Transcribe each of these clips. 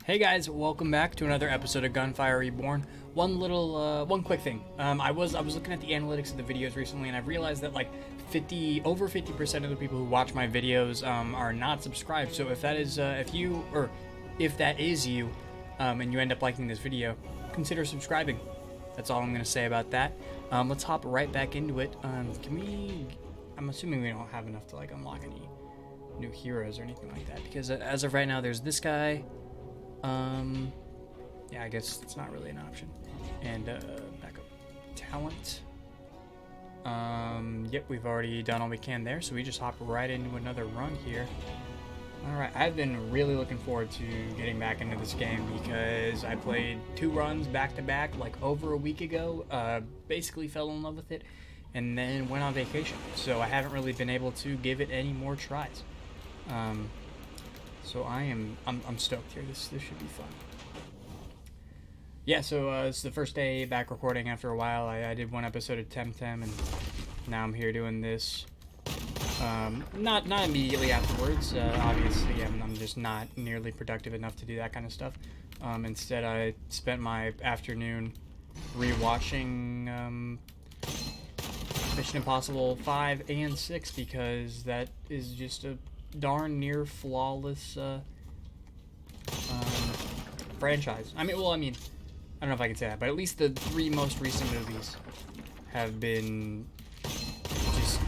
Hey guys, welcome back to another episode of Gunfire Reborn. One quick thing. I was looking at the analytics of the videos recently, and I've realized that like over 50% of the people who watch my videos are not subscribed. So if that is if that is you, and you end up liking this video, consider subscribing. That's all I'm gonna say about that. Let's hop right back into it. I'm assuming we don't have enough to like unlock any new heroes or anything like that, because as of right now, there's this guy. Yeah, I guess it's not really an option. And backup talent. Yep, we've already done all we can there, so we just hop right into another run here. Alright, I've been really looking forward to getting back into this game because I played 2 runs back to back like over a week ago, basically fell in love with it, and then went on vacation. So I haven't really been able to give it any more tries. So I'm stoked here. This should be fun. Yeah, so it's the first day back recording after a while. I did 1 episode of Temtem, and now I'm here doing this. Not immediately afterwards. Obviously, I'm just not nearly productive enough to do that kind of stuff. Instead, I spent my afternoon rewatching Mission Impossible 5 and 6 because that is just a darn near flawless franchise. I don't know if I can say that, but at least the 3 most recent movies have been just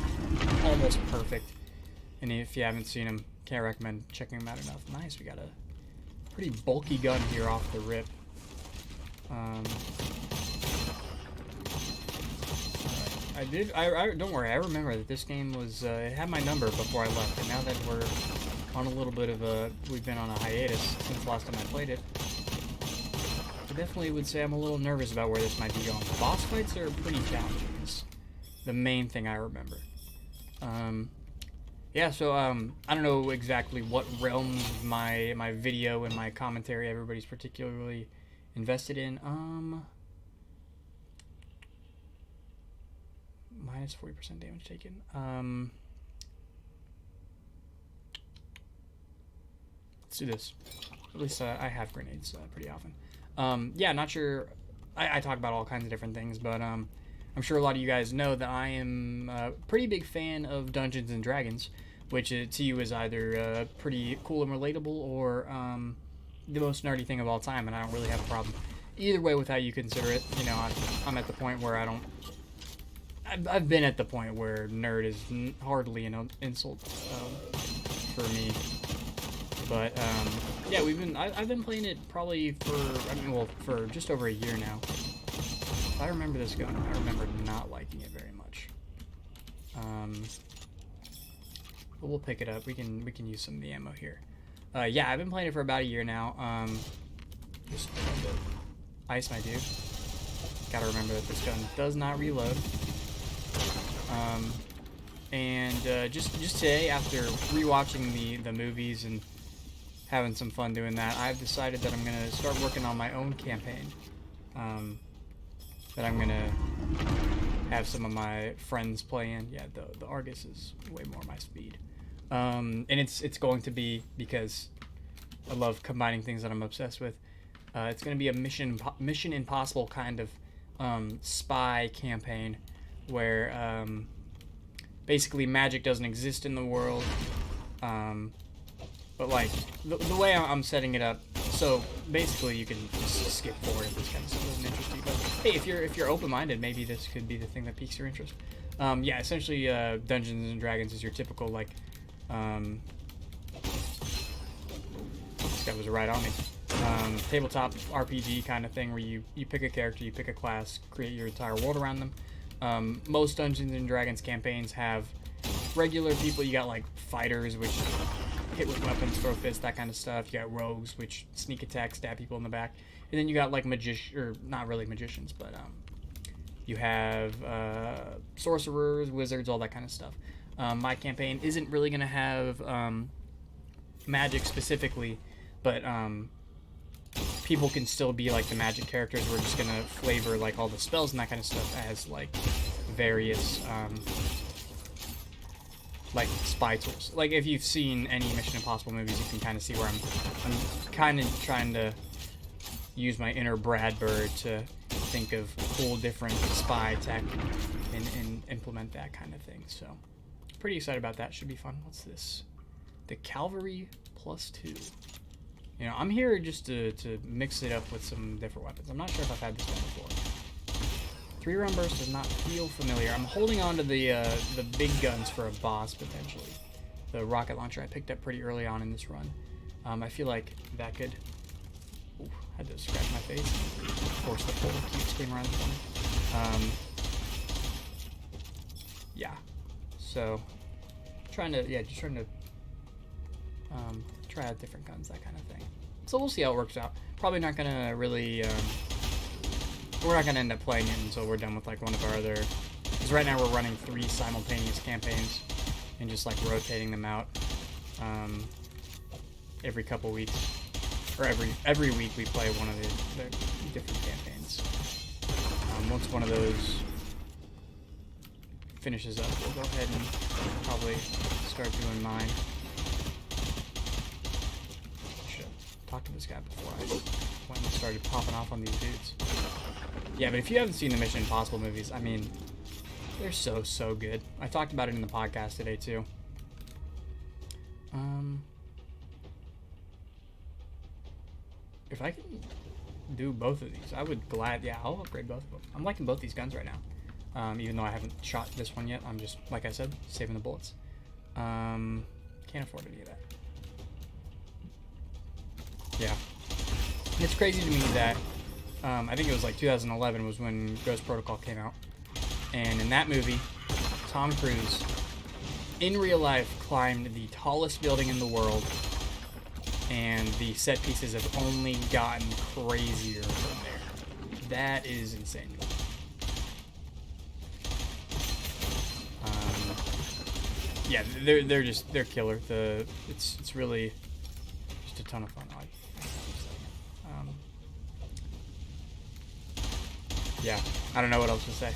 almost perfect. And if you haven't seen them, can't recommend checking them out enough. Nice, we got a pretty bulky gun here off the rip. Don't worry, I remember that this game was, it had my number before I left, and now that we're on a little bit of we've been on a hiatus since the last time I played it, I definitely would say I'm a little nervous about where this might be going. The boss fights are pretty challenging, is the main thing I remember. Yeah, so, I don't know exactly what realms my video and my commentary everybody's particularly invested in. Minus 40% damage taken. Let's do this. At least I have grenades pretty often. Yeah, not sure. I talk about all kinds of different things, but I'm sure a lot of you guys know that I am a pretty big fan of Dungeons and Dragons, which to you is either pretty cool and relatable or the most nerdy thing of all time, and I don't really have a problem either way with how you consider it. You know, I'm at the point where I've been at the point where nerd is hardly an insult for me, but yeah, I've been playing it probably for just over a year now. If I remember this gun, I remember not liking it very much. But we'll pick it up. We can use some of the ammo here. Yeah, I've been playing it for about a year now. Just trying to ice my dude. Gotta remember that this gun does not reload. Just today, after rewatching the movies and having some fun doing that, I've decided that I'm gonna start working on my own campaign. That I'm gonna have some of my friends play in. Yeah, the Argus is way more my speed. And it's going to be, because I love combining things that I'm obsessed with. It's gonna be a Mission Impossible kind of spy campaign, where basically magic doesn't exist in the world, but like the way I'm setting it up, so basically you can just skip forward if this kind of stuff doesn't interest you, but hey, if you're open-minded, maybe this could be the thing that piques your interest. Yeah, essentially Dungeons and Dragons is your typical like this guy was right on me. Tabletop RPG kind of thing, where you pick a character, you pick a class, create your entire world around them. Most Dungeons and Dragons campaigns have regular people. You got like fighters, which hit with weapons, throw fists, that kind of stuff. You got rogues, which sneak attack, stab people in the back. And then you got like not really magicians, but you have sorcerers, wizards, all that kind of stuff. My campaign isn't really going to have magic specifically, but people can still be like the magic characters. We're just gonna flavor like all the spells and that kind of stuff as like various like spy tools. Like if you've seen any Mission Impossible movies, you can kind of see where I'm kind of trying to use my inner Brad Bird to think of cool different spy tech and implement that kind of thing. So pretty excited about that. Should be fun. What's this? The Cavalry +2. You know, I'm here just to mix it up with some different weapons. I'm not sure if I've had this one before. 3-round burst does not feel familiar. I'm holding on to the big guns for a boss potentially. The rocket launcher I picked up pretty early on in this run. I feel like that could. Ooh, had to scratch my face. Of course, the portal keeps came around the corner. Yeah. So, just trying to try out different guns, that kind of thing. So we'll see how it works out. Probably not gonna really. We're not gonna end up playing it until we're done with like one of our other. Because right now we're running 3 simultaneous campaigns and just like rotating them out every couple weeks, or every week we play one of the different campaigns. Once one of those finishes up, we'll go ahead and probably start doing mine. Should have talked to this guy before I went and started popping off on these dudes. Yeah, but if you haven't seen the Mission Impossible movies, I mean, they're so good. I talked about it in the podcast today too. If I can do both of these, I would I'll upgrade both of them. I'm liking both these guns right now. Even though I haven't shot this one yet, I'm just, like I said, saving the bullets. Can't afford any of that. Yeah. It's crazy to me that, I think it was like 2011 was when Ghost Protocol came out. And in that movie, Tom Cruise, in real life, climbed the tallest building in the world. And the set pieces have only gotten crazier from there. That is insane. Yeah, they're killer. It's really just a ton of fun. Yeah, I don't know what else to say.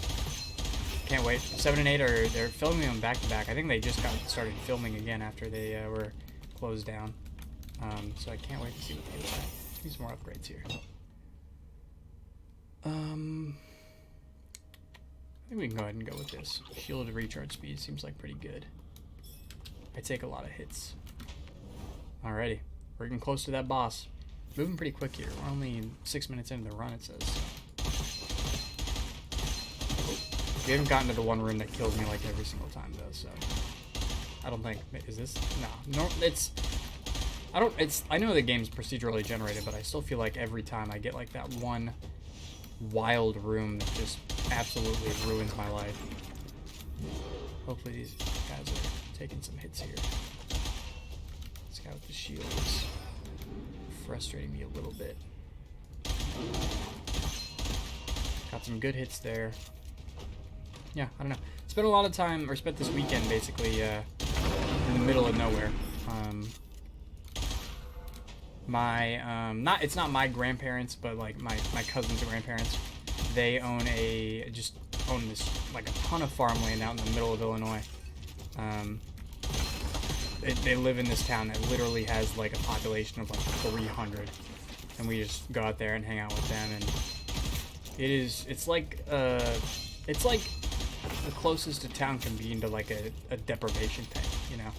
Can't wait. 7 and 8 they're filming them back to back. I think they just got started filming again after they were closed down. So I can't wait to see what they look like. Need some more upgrades here. I think we can go ahead and go with this. Shielded recharge speed seems like pretty good. I take a lot of hits. Alrighty, we're getting close to that boss. Moving pretty quick here. We're only 6 minutes into the run, it says. We haven't gotten to the one room that kills me like every single time though, so I don't think is this no I know the game's procedurally generated, but I still feel like every time I get like that one wild room that just absolutely ruins my life. Hopefully these guys are taking some hits here. This guy with the shield is frustrating me a little bit. Got some good hits there. Yeah, I don't know. Spent a lot of time, or spent this weekend basically in the middle of nowhere. It's not my grandparents, but like my cousin's grandparents. They own this like a ton of farmland out in the middle of Illinois. They live in this town that literally has like a population of like 300, and we just go out there and hang out with them, and it's like the closest a town can be into like a deprivation tank, you know.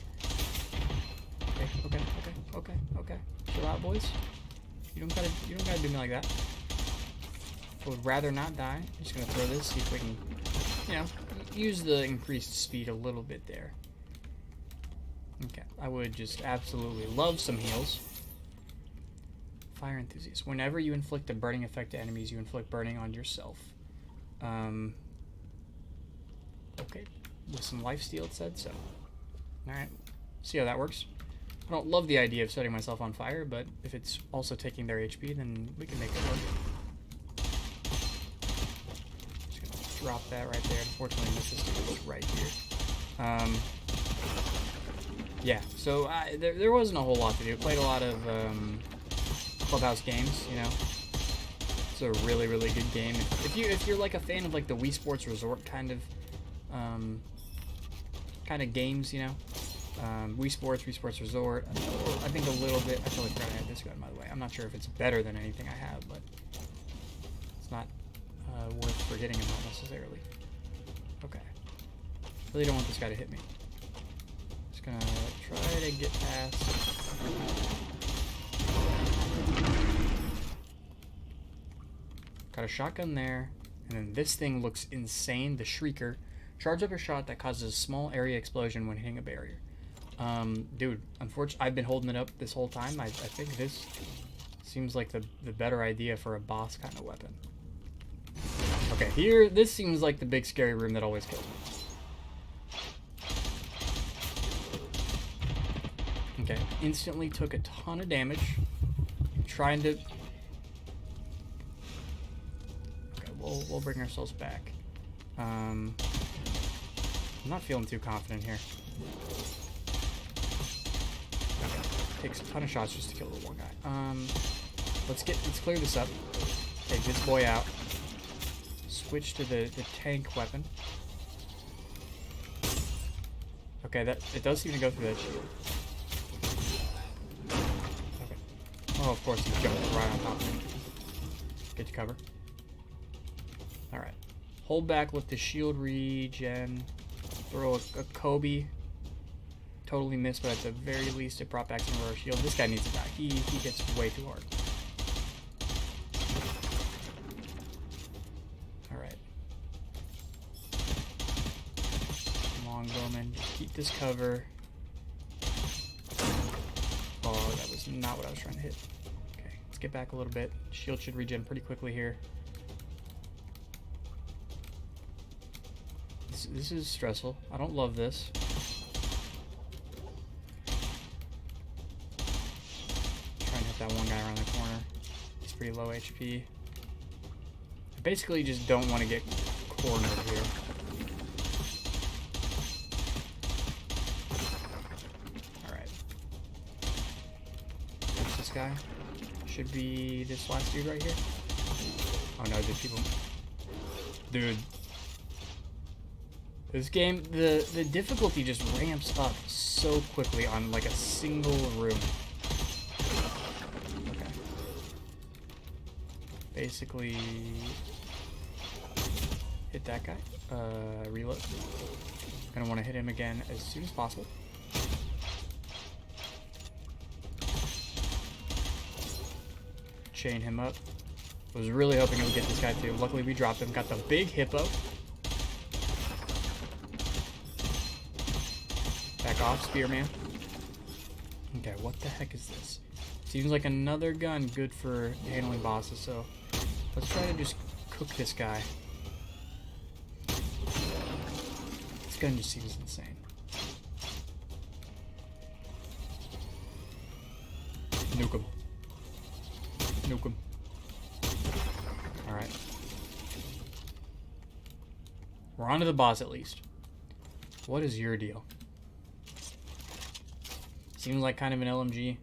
Okay. Chill out, boys. You don't gotta do me like that. I would rather not die. I'm just gonna throw this, see if we can, you know, use the increased speed a little bit there. Okay, I would just absolutely love some heals. Fire enthusiast. Whenever you inflict a burning effect to enemies, you inflict burning on yourself. Okay, with some lifesteal, it said so. Alright, see how that works. I don't love the idea of setting myself on fire, but if it's also taking their HP, then we can make it work. Just gonna drop that right there. Unfortunately, this is right here. Yeah, so there wasn't a whole lot to do. Played a lot of Clubhouse games, you know. It's a really good game. If you're like a fan of like the Wii Sports Resort kind of games, you know, Wii Sports Resort. I think a little bit. I totally forgot I had this gun, by the way. I'm not sure if it's better than anything I have, but it's not worth forgetting about necessarily. Okay. Really don't want this guy to hit me. Just gonna try to get past. Got a shotgun there, and then this thing looks insane. The Shrieker. Charge up a shot that causes a small area explosion when hitting a barrier. Dude, unfortunately, I've been holding it up this whole time. I think this seems like the better idea for a boss kind of weapon. Okay, here, this seems like the big scary room that always kills me. Okay, instantly took a ton of damage. Trying to... Okay, we'll bring ourselves back. I'm not feeling too confident here. Okay, takes a ton of shots just to kill the one guy. Let's clear this up. Take this boy out. Switch to the tank weapon. Okay, it does seem to go through that shield. Okay. Oh, of course he jumped right on top of me. Get to cover. Alright. Hold back, let the shield regen. Throw a Kobe. Totally missed, but at the very least it brought back some of our shield. This guy needs to die. He hits way too hard. Alright. Longbowman. Just keep this cover. Oh, that was not what I was trying to hit. Okay, let's get back a little bit. Shield should regen pretty quickly here. This is stressful. I don't love this. Trying to hit that one guy around the corner. He's pretty low HP. I basically just don't want to get cornered here. Alright. That's this guy. Should be this last dude right here. Oh no, there's people. Dude. This game, the difficulty just ramps up so quickly on like a single room. Okay. Basically, hit that guy. Reload. Gonna want to hit him again as soon as possible. Chain him up. Was really hoping I would get this guy too. Luckily we dropped him. Got the big hippo. Back off, Spearman. Okay, what the heck is this? Seems like another gun good for handling bosses, so let's try to just cook this guy. This gun just seems insane. Nuke him. Nuke him. Alright. We're on to the boss at least. What is your deal? Seems like kind of an LMG.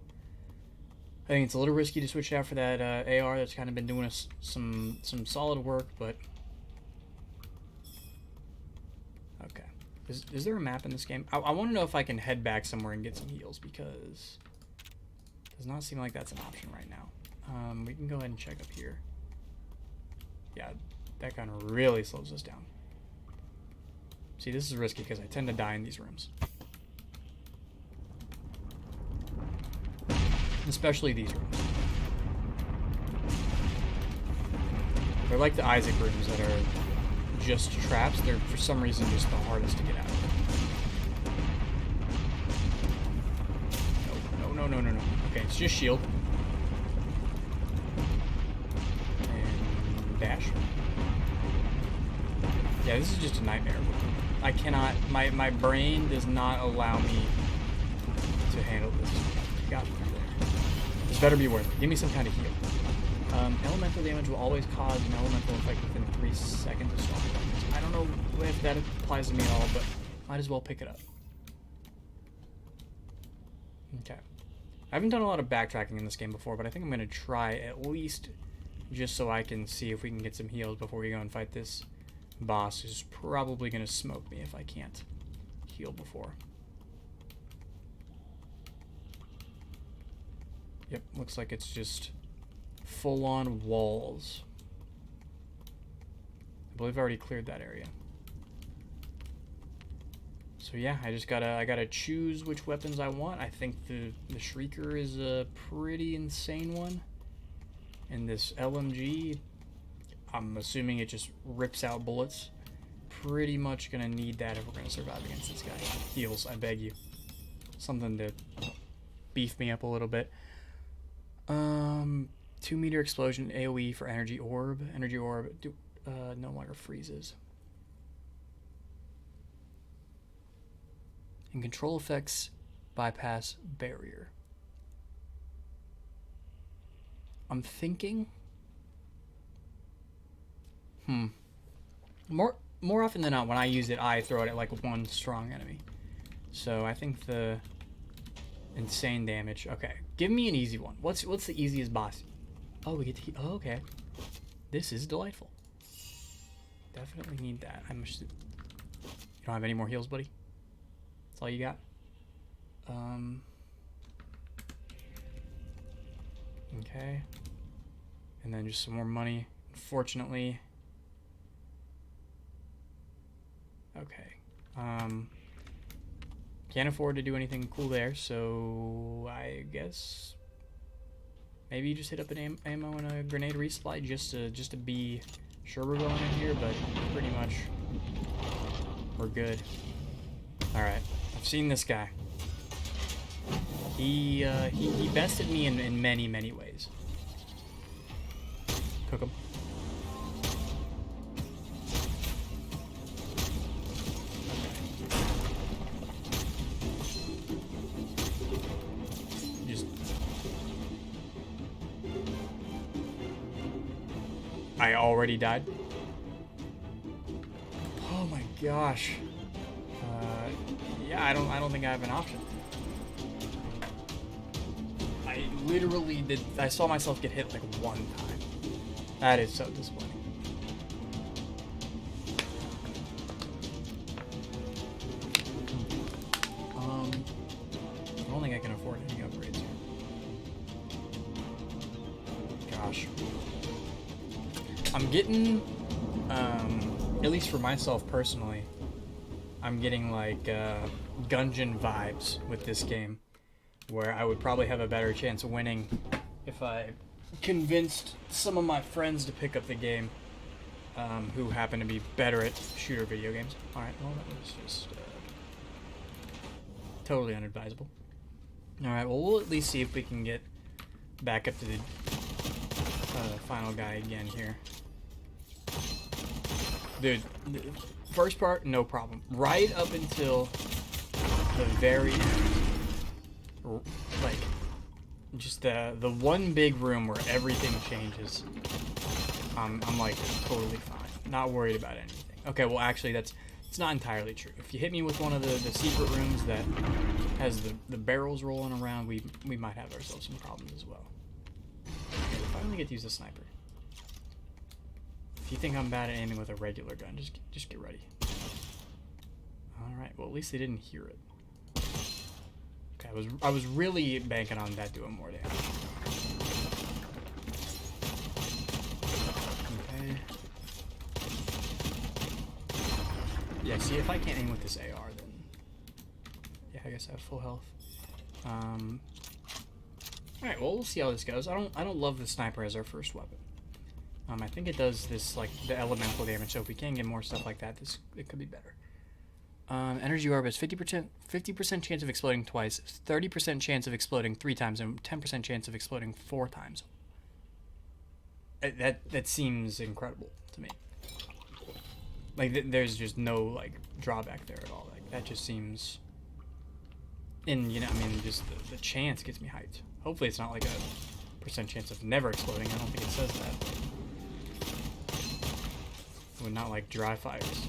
I think it's a little risky to switch it out for that AR that's kind of been doing us some solid work, but... Okay. Is there a map in this game? I want to know if I can head back somewhere and get some heals, because it does not seem like that's an option right now. We can go ahead and check up here. Yeah, that gun really slows us down. See, this is risky because I tend to die in these rooms. Especially these rooms. They're like the Isaac rooms that are just traps. They're, for some reason, just the hardest to get out of. No. Okay, it's just shield. And dash. Yeah, this is just a nightmare. I cannot, my brain does not allow me to handle this. Got me through there. This better be worth it. Give me some kind of heal. Elemental damage will always cause an elemental effect within 3 seconds of strong damage. I don't know if that applies to me at all, but might as well pick it up. Okay. I haven't done a lot of backtracking in this game before, but I think I'm going to try at least just so I can see if we can get some heals before we go and fight this boss who's probably going to smoke me if I can't heal before. Yep, looks like it's just full-on walls. I believe I already cleared that area. So yeah, I gotta choose which weapons I want. I think the Shrieker is a pretty insane one. And this LMG, I'm assuming it just rips out bullets. Pretty much gonna need that if we're gonna survive against this guy. Heals, I beg you. Something to beef me up a little bit. 2-meter explosion AoE for energy orb. Energy orb no longer freezes. And control effects bypass barrier. I'm thinking. More often than not, when I use it, I throw it at like one strong enemy. So I think the insane damage. Okay, give me an easy one. What's the easiest boss? Oh, we get to. Oh, okay. This is delightful. Definitely need that. You don't have any more heals, buddy? That's all you got? Okay. And then just some more money. Unfortunately. Okay. Can't afford to do anything cool there, so I guess maybe you just hit up an ammo and a grenade resupply just to be sure we're going in here, but pretty much we're good. Alright, I've seen this guy. He bested me in many, many ways. Cook him. I already died. Oh my gosh. Yeah, I don't think I have an option. I literally did. I saw myself get hit like one time. That is so disappointing. I don't think I can afford any upgrades here. Gosh. I'm getting, at least for myself personally, I'm getting like Gungeon vibes with this game, where I would probably have a better chance of winning if I convinced some of my friends to pick up the game, who happen to be better at shooter video games. Alright, well that was just totally unadvisable. Alright, well we'll at least see if we can get back up to the final guy again here. Dude, the first part, no problem. Right up until the very end. Like, just the one big room where everything changes. I'm like totally fine. Not worried about anything. Okay, well actually it's not entirely true. If you hit me with one of the secret rooms that has the barrels rolling around, we might have ourselves some problems as well. Okay, we finally get to use a sniper. If you think I'm bad at aiming with a regular gun, just get ready. Alright, well at least they didn't hear it. Okay, I was really banking on that doing more damage. Okay. Yeah, see, if I can't aim with this AR, then yeah, I guess I have full health. Alright, well we'll see how this goes. I don't love the sniper as our first weapon. I think it does this, like, the elemental damage, so if we can get more stuff like that, it could be better. Energy orb has 50% chance of exploding twice, 30% chance of exploding 3 times, and 10% chance of exploding 4 times. That seems incredible to me. Like, there's just no, like, drawback there at all. Like, that just seems... And, you know, I mean, just the chance gets me hyped. Hopefully it's not like a % chance of never exploding. I don't think it says that. Would not like dry fires.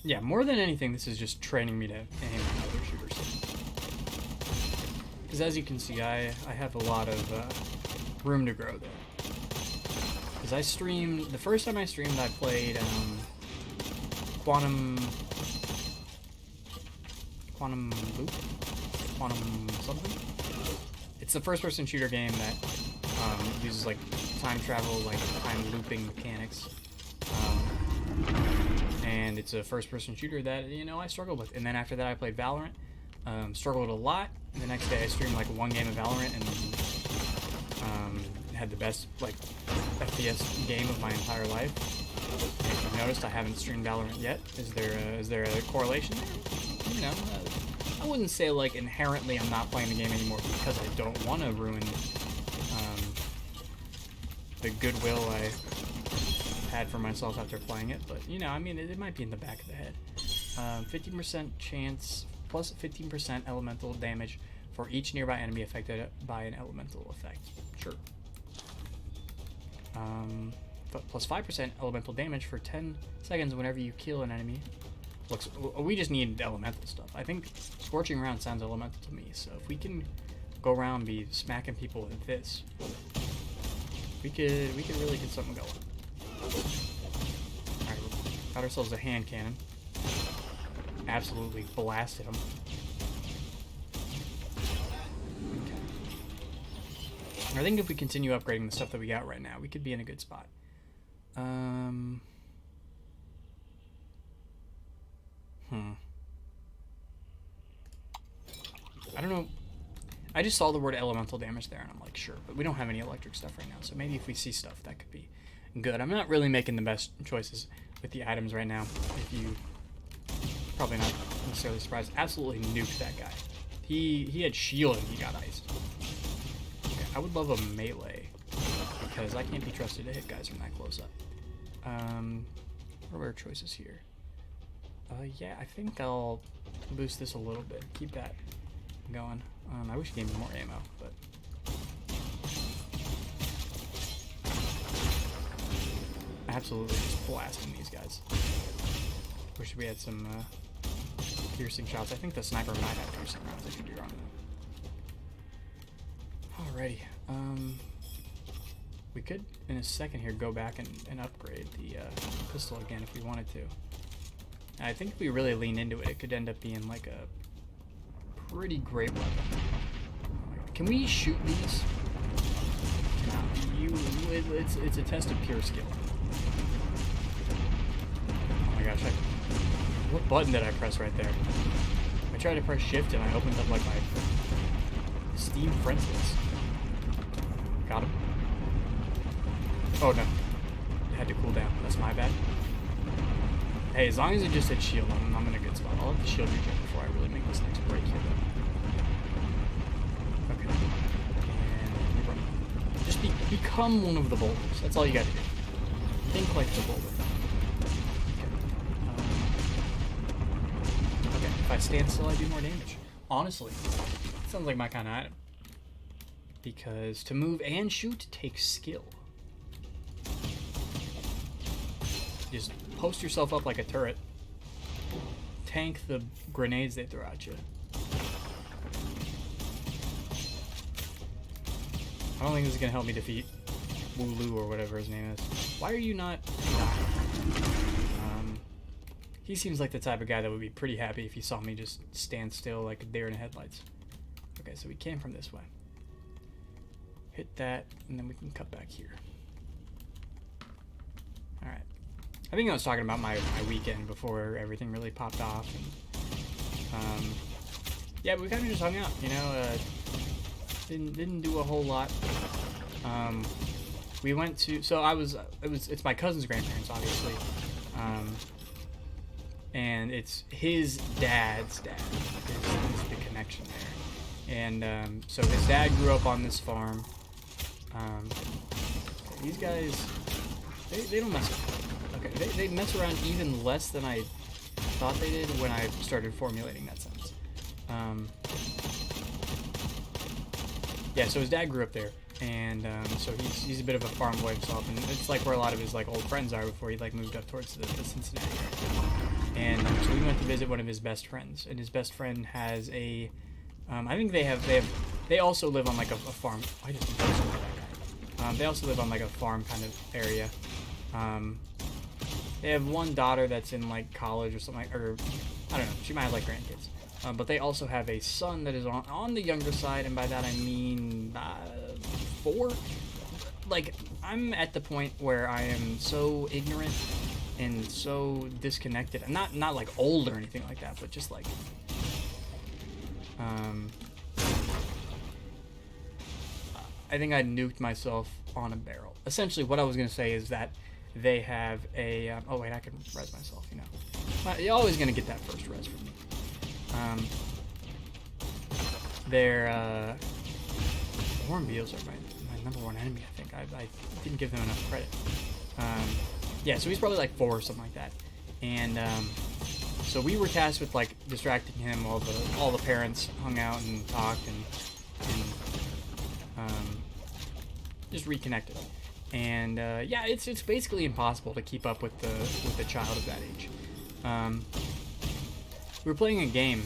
Yeah, more than anything, this is just training me to aim at other shooters. Because as you can see, I have a lot of room to grow there. Because I streamed, the first time I streamed, I played Quantum Quantum Loop? Quantum something? It's the first-person shooter game that uses like time travel, like time looping mechanics. And it's a first-person shooter that, you know, I struggled with. And then after that I played Valorant. Struggled a lot. The next day I streamed like one game of Valorant and had the best like FPS game of my entire life. If you noticed, I haven't streamed Valorant yet. Is there a correlation there? You know, I wouldn't say like inherently I'm not playing the game anymore because I don't want to ruin the goodwill I had for myself after playing it. But you know, I mean, it might be in the back of the head. 15% chance plus 15% elemental damage for each nearby enemy affected by an elemental effect. Sure. Plus 5% elemental damage for 10 seconds whenever you kill an enemy. Looks, we just need elemental stuff. I think Scorching Round sounds elemental to me, so if we can go around and be smacking people with this, we could really get something going. Alright, got ourselves a hand cannon. Absolutely blasted him. Okay. I think if we continue upgrading the stuff that we got right now, we could be in a good spot. I don't know. I just saw the word elemental damage there, and I'm like, sure, but we don't have any electric stuff right now, so maybe if we see stuff, that could be good. I'm not really making the best choices with the items right now. If you probably not necessarily surprised. Absolutely nuked that guy. He had shield and he got iced. Okay, I would love a melee because I can't be trusted to hit guys from that close up. What are our choices here? Yeah, I think I'll boost this a little bit. Keep that going. I wish it gave me more ammo, but absolutely just blasting these guys. Wish we had some piercing shots. I think the sniper might have piercing rounds. I could be wrong though. Alrighty. We could, in a second here, go back and upgrade the pistol again if we wanted to. I think if we really lean into it, it could end up being like a pretty great weapon. Can we shoot these? No, it's a test of pure skill. Oh my gosh, what button did I press right there? I tried to press shift and I opened up like my Steam friends list. Got him. Oh no, it had to cool down. That's my bad. Hey, as long as it just hit shield, I'm in a good spot. I'll let the shield regen before I really make this next break here, though. Okay. And run. Just become one of the boulders. That's all you gotta do. Think like the boulder. Okay. Okay, if I stand still, I do more damage. Honestly, sounds like my kind of item. Because to move and shoot takes skill. Just post yourself up like a turret. Tank the grenades they throw at you. I don't think this is gonna help me defeat Wooloo or whatever his name is. Why are you not? He seems like the type of guy that would be pretty happy if he saw me just stand still like a deer in the headlights. Okay, so we came from this way. Hit that, and then we can cut back here. Alright. I think I was talking about my weekend before everything really popped off. And, yeah, we kind of just hung out, you know. Didn't do a whole lot. We went to, it's my cousin's grandparents, obviously. And it's his dad's dad is the connection there. And so his dad grew up on this farm. These guys, they don't mess around. Okay, they mess around even less than I thought they did when I started formulating that sentence. Yeah, so his dad grew up there, and so he's a bit of a farm boy himself, and it's like where a lot of his like old friends are before he like moved up towards the Cincinnati area. And so we went to visit one of his best friends, and his best friend has a, I think they also live on like a farm. I just that guy. They also live on like a farm kind of area. They have one daughter that's in like college or something, or I don't know. She might have like grandkids. but they also have a son that is on the younger side, and by that I mean 4. Like, I'm at the point where I am so ignorant and so disconnected. I'm not like old or anything like that, but just like I think I nuked myself on a barrel. Essentially, what I was gonna say is that they have a oh wait, I can res myself, you know. You're always gonna get that first res from me. Their hornbeals are my number 1 enemy, I think. I didn't give them enough credit. Yeah, so he's probably like 4 or something like that. And so we were tasked with like distracting him while all the parents hung out and talked and just reconnected. And yeah, it's basically impossible to keep up with the child of that age. We were playing a game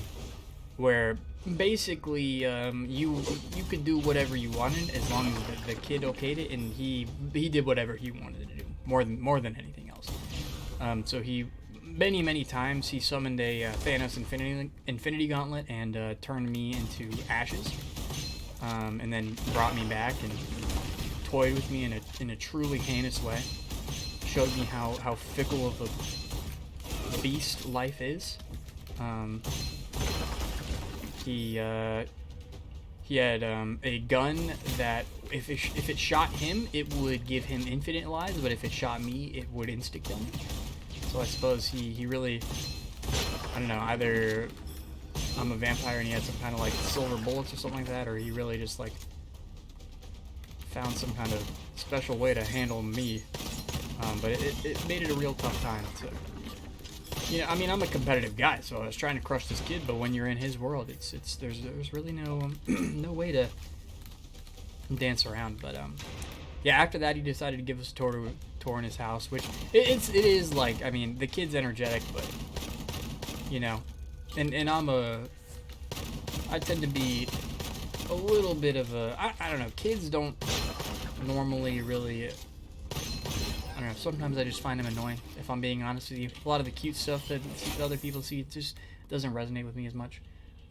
where basically you could do whatever you wanted as long as the kid okayed it, and he did whatever he wanted to do more than anything else. So he many times he summoned a Thanos Infinity Gauntlet and turned me into ashes, and then brought me back and toyed with me in a truly heinous way. Showed me how fickle of a beast life is. He had a gun that if it shot him, it would give him infinite lives, but if it shot me, it would insta-kill me. So I suppose he really, I don't know, either I'm a vampire and he had some kind of like silver bullets or something like that, or he really just like found some kind of special way to handle me. But it made it a real tough time to, you know, I mean, I'm a competitive guy, so I was trying to crush this kid, but when you're in his world, there's really no no way to dance around. But yeah, after that he decided to give us a tour in his house, which it is like, I mean, the kid's energetic, but you know, and I tend to be a little bit of a, I don't know, kids don't normally really, I don't know, sometimes I just find them annoying, if I'm being honest with you. A lot of the cute stuff that other people see, it just doesn't resonate with me as much.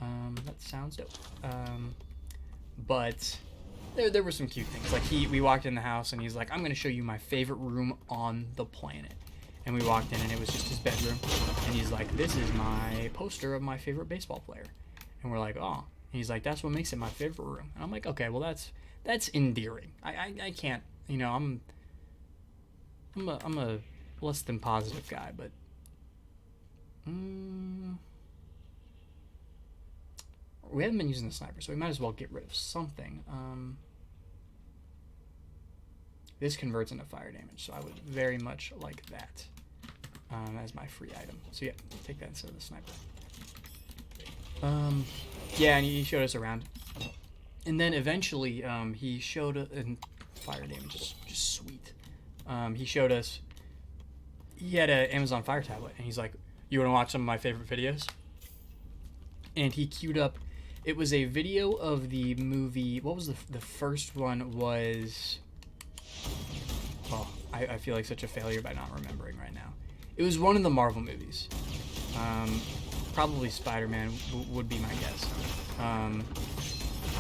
That sounds dope. But there were some cute things. Like we walked in the house and he's like, I'm gonna show you my favorite room on the planet. And we walked in and it was just his bedroom. And he's like, this is my poster of my favorite baseball player. And we're like, oh. And he's like, that's what makes it my favorite room. And I'm like, okay, well that's endearing. I can't, you know, I'm a less than positive guy, but we haven't been using the sniper, so we might as well get rid of something. This converts into fire damage, so I would very much like that as my free item. So yeah, take that instead of the sniper. Yeah, and he showed us around, and then eventually he showed and fire damage is just sweet. He showed us, he had an Amazon Fire tablet, and he's like, you want to watch some of my favorite videos? And he queued up, it was a video of the movie, what was the first one was, oh, I feel like such a failure by not remembering right now. It was one of the Marvel movies. Probably Spider-Man would be my guess.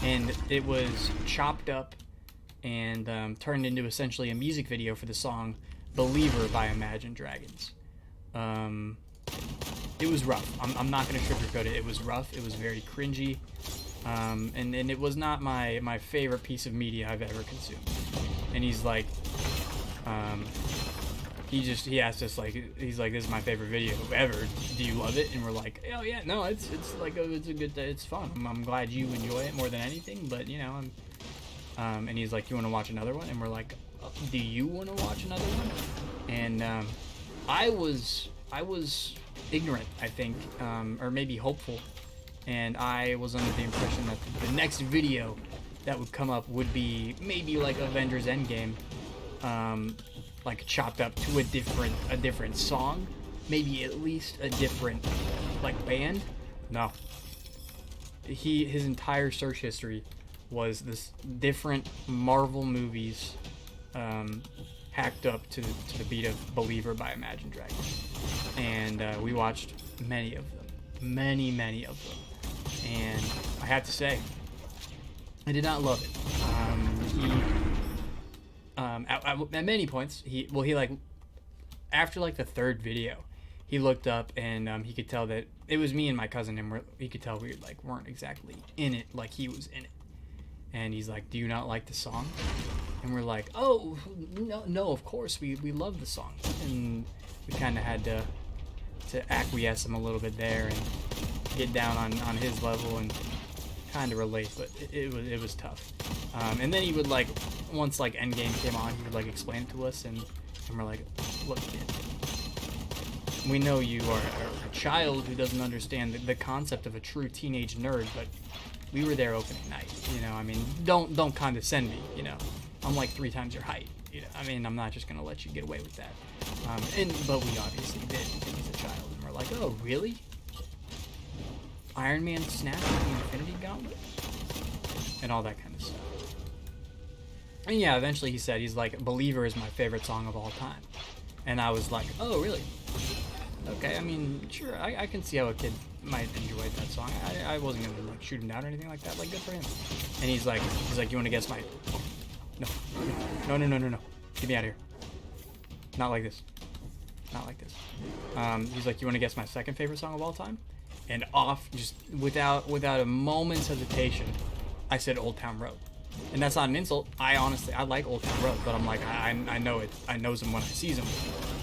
And it was chopped up and turned into essentially a music video for the song Believer by Imagine Dragons. It was rough. I'm not going to sugarcoat it. It was rough. It was very cringy. And it was not my favorite piece of media I've ever consumed. And he's like, he asked us, like, he's like, this is my favorite video ever. Do you love it? And we're like, oh yeah, no, it's like, it's a good, it's fun. I'm glad you enjoy it more than anything, but you know, and he's like, you want to watch another one? And we're like, do you want to watch another one? And I was ignorant, I think, or maybe hopeful, and I was under the impression that the next video that would come up would be maybe like Avengers Endgame, like chopped up to a different song, maybe at least a different like band. No, his entire search history was this different Marvel movies hacked up to the beat of Believer by Imagine Dragons. And we watched many of them. Many of them. and I have to say, I did not love it. At many points, he like, after like the third video, he looked up and he could tell that it was me and my cousin, and he could tell we like weren't exactly in it like he was in it. And he's like, "Do you not like the song?" And we're like, "Oh, no, of course we love the song." And we kind of had to acquiesce him a little bit there and get down on his level and kind of relate, but it was tough. And then he would like, once like Endgame came on, he would like explain it to us, and we're like, "Look, kid, we know you are a child who doesn't understand the concept of a true teenage nerd, but we were there opening night, you know. I mean, don't condescend me, you know. I'm like 3 times your height, you know. I mean, I'm not just gonna let you get away with that." But we obviously did because he's a child, and we're like, "Oh, really? Iron Man snapped the Infinity Gauntlet?" And all that kind of stuff. And yeah, eventually he said, he's like, "Believer is my favorite song of all time." And I was like, "Oh, really? Okay, I mean, sure, I can see how a kid might enjoy that song. I wasn't gonna like shoot him down or anything like that. Like, good for him." And he's like, "You want to guess my? No. Get me out of here. Not like this. Not like this." He's like, "You want to guess my second favorite song of all time?" And off, just without a moment's hesitation, I said Old Town Road. And that's not an insult. I like Old Town Road, but I'm like, I know it. I knows him when I sees him.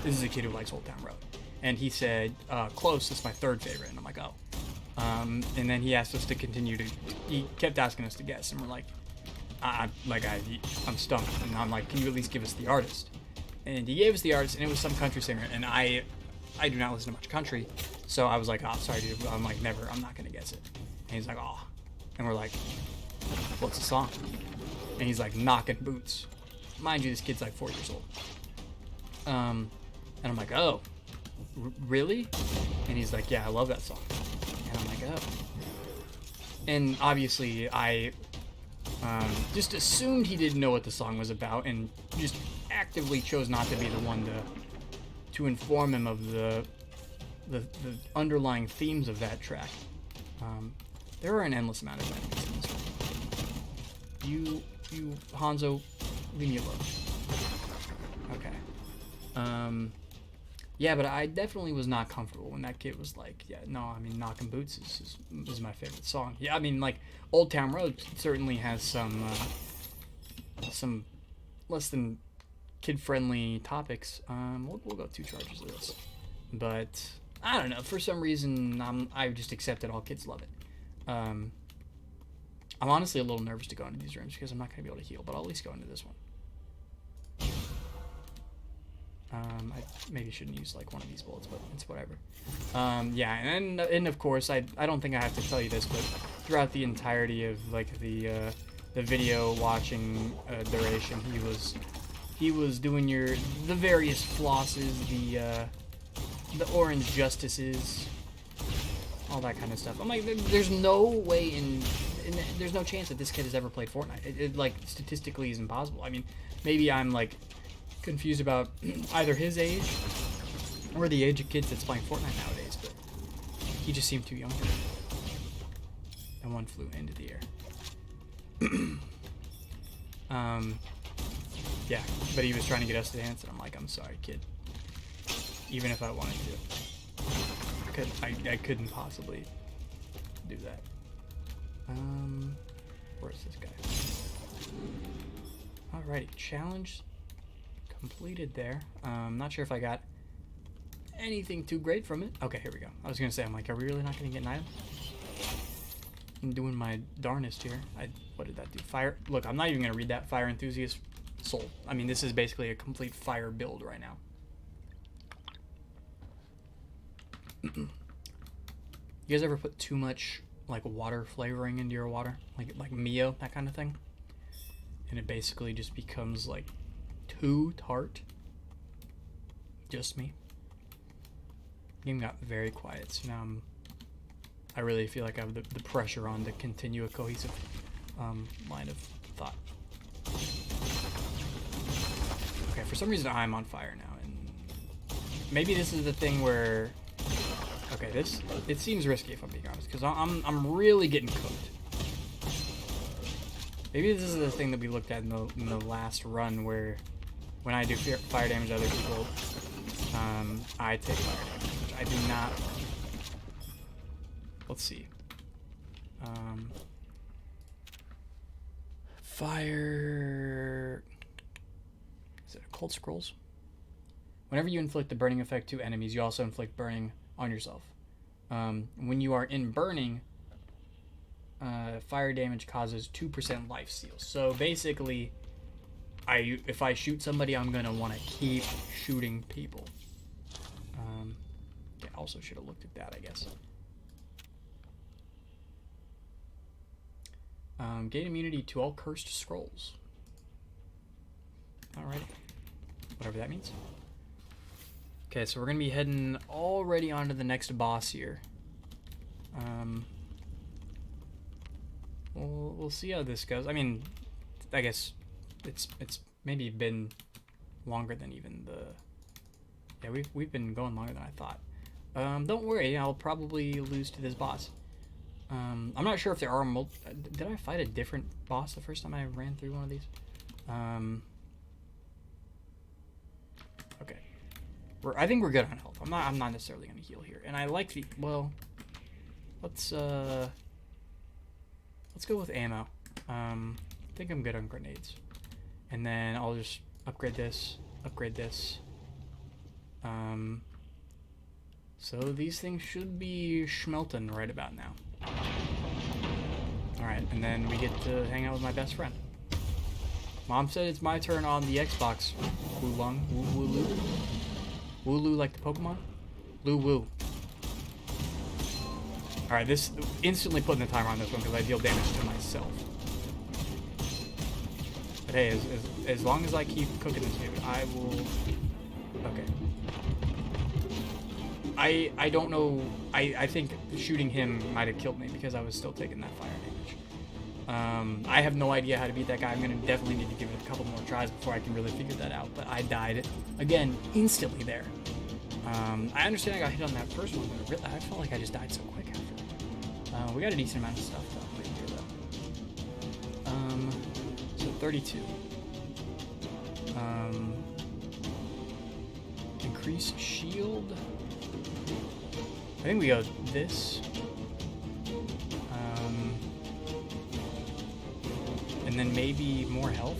This is a kid who likes Old Town Road. And he said, "Close, it's my third favorite." And I'm like, "Oh." And then he asked us to continue he kept asking us to guess. And we're like, I'm stumped. And I'm like, "Can you at least give us the artist?" And he gave us the artist, and it was some country singer. And I do not listen to much country. So I was like, "Oh, sorry, dude." I'm like, "Never, I'm not going to guess it." And he's like, "Oh." And we're like, "What's the song?" And he's like, "Knockin' Boots." Mind you, this kid's like 4 years old. And I'm like, "Oh, really?" And he's like, "Yeah, I love that song." And I'm like, "Oh." And obviously I just assumed he didn't know what the song was about, and just actively chose not to be the one to inform him of the underlying themes of that track. There are an endless amount of enemies in this one. You Hanzo, leave me alone. Okay. Yeah, but I definitely was not comfortable when that kid was like, "Yeah, no, I mean, Knockin' Boots is my favorite song." Yeah, I mean, like, Old Town Road certainly has some less than kid-friendly topics. We'll go 2 charges of this. But I don't know, for some reason, I just accepted all kids love it. I'm honestly a little nervous to go into these rooms because I'm not going to be able to heal, but I'll at least go into this one. I maybe shouldn't use like one of these bullets, but it's whatever. Yeah, and of course, I don't think I have to tell you this, but throughout the entirety of like the video watching duration, he was doing the various flosses, the orange justices, all that kind of stuff. I'm like, there's no way there's no chance that this kid has ever played Fortnite. It like statistically is impossible. I mean, maybe I'm like confused about either his age or the age of kids that's playing Fortnite nowadays, but he just seemed too young for me. And one flew into the air. Yeah, but he was trying to get us to dance, and I'm like, "I'm sorry, kid. Even if I wanted to, I couldn't possibly do that." Where's this guy? Alrighty, challenge completed there. Not sure if I got anything too great from it. Okay, here we go. I was gonna say, I'm like, are we really not gonna get an item? I'm doing my darnest here. What did that do? Fire. Look, I'm not even gonna read that. Fire enthusiast soul. I mean, this is basically a complete fire build right now. You guys ever put too much like water flavoring into your water, like Mio, that kind of thing, and it basically just becomes like too tart? Just me. Game got very quiet, so now I really feel like I have the pressure on to continue a cohesive line of thought. Okay, for some reason I'm on fire now, and maybe this is the thing where Okay, it seems risky if I'm being honest, because I'm really getting cooked. Maybe this is the thing that we looked at in the last run, where when I do fire damage to other people, I take fire damage, which I do not. Let's see. Fire. Is it Occult Scrolls? Whenever you inflict a burning effect to enemies, you also inflict burning on yourself. When you are in burning, fire damage causes 2% life steal. So basically, if I shoot somebody, I'm gonna want to keep shooting people. Yeah, also should have looked at that, I guess. Gain immunity to all cursed scrolls. Alrighty. Whatever that means. Okay, so we're going to be heading already onto the next boss here. We'll see how this goes. I mean, I guess it's maybe been longer than even the... Yeah, we've been going longer than I thought. Don't worry, I'll probably lose to this boss. I'm not sure if there are did I fight a different boss the first time I ran through one of these? Okay. I think we're good on health. I'm not necessarily gonna heal here. And I like the, well, let's go with ammo. I think I'm good on grenades. And then I'll just upgrade this. So these things should be schmelting right about now. Alright, and then we get to hang out with my best friend. Mom said it's my turn on the Xbox. Woolung. Wooloo. Wooloo like the Pokemon? Loo-woo. Alright, this instantly putting the timer on this one because I deal damage to myself. But hey, as long as I keep cooking this dude, I will... Okay. I don't know. I think shooting him might have killed me because I was still taking that fire damage. I have no idea how to beat that guy. I'm going to definitely need to give it a couple more tries before I can really figure that out. But I died, again, instantly there. I understand I got hit on that first one, but really, I felt like I just died so quick after. We got a decent amount of stuff though, here, though. So 32. Increase shield. I think we go this. And then maybe more health.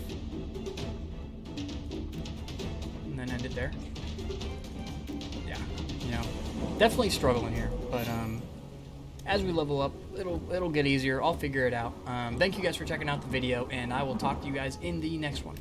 And then end it there. Yeah, you know, definitely struggling here, but as we level up, it'll get easier. I'll figure it out. Thank you guys for checking out the video, and I will talk to you guys in the next one.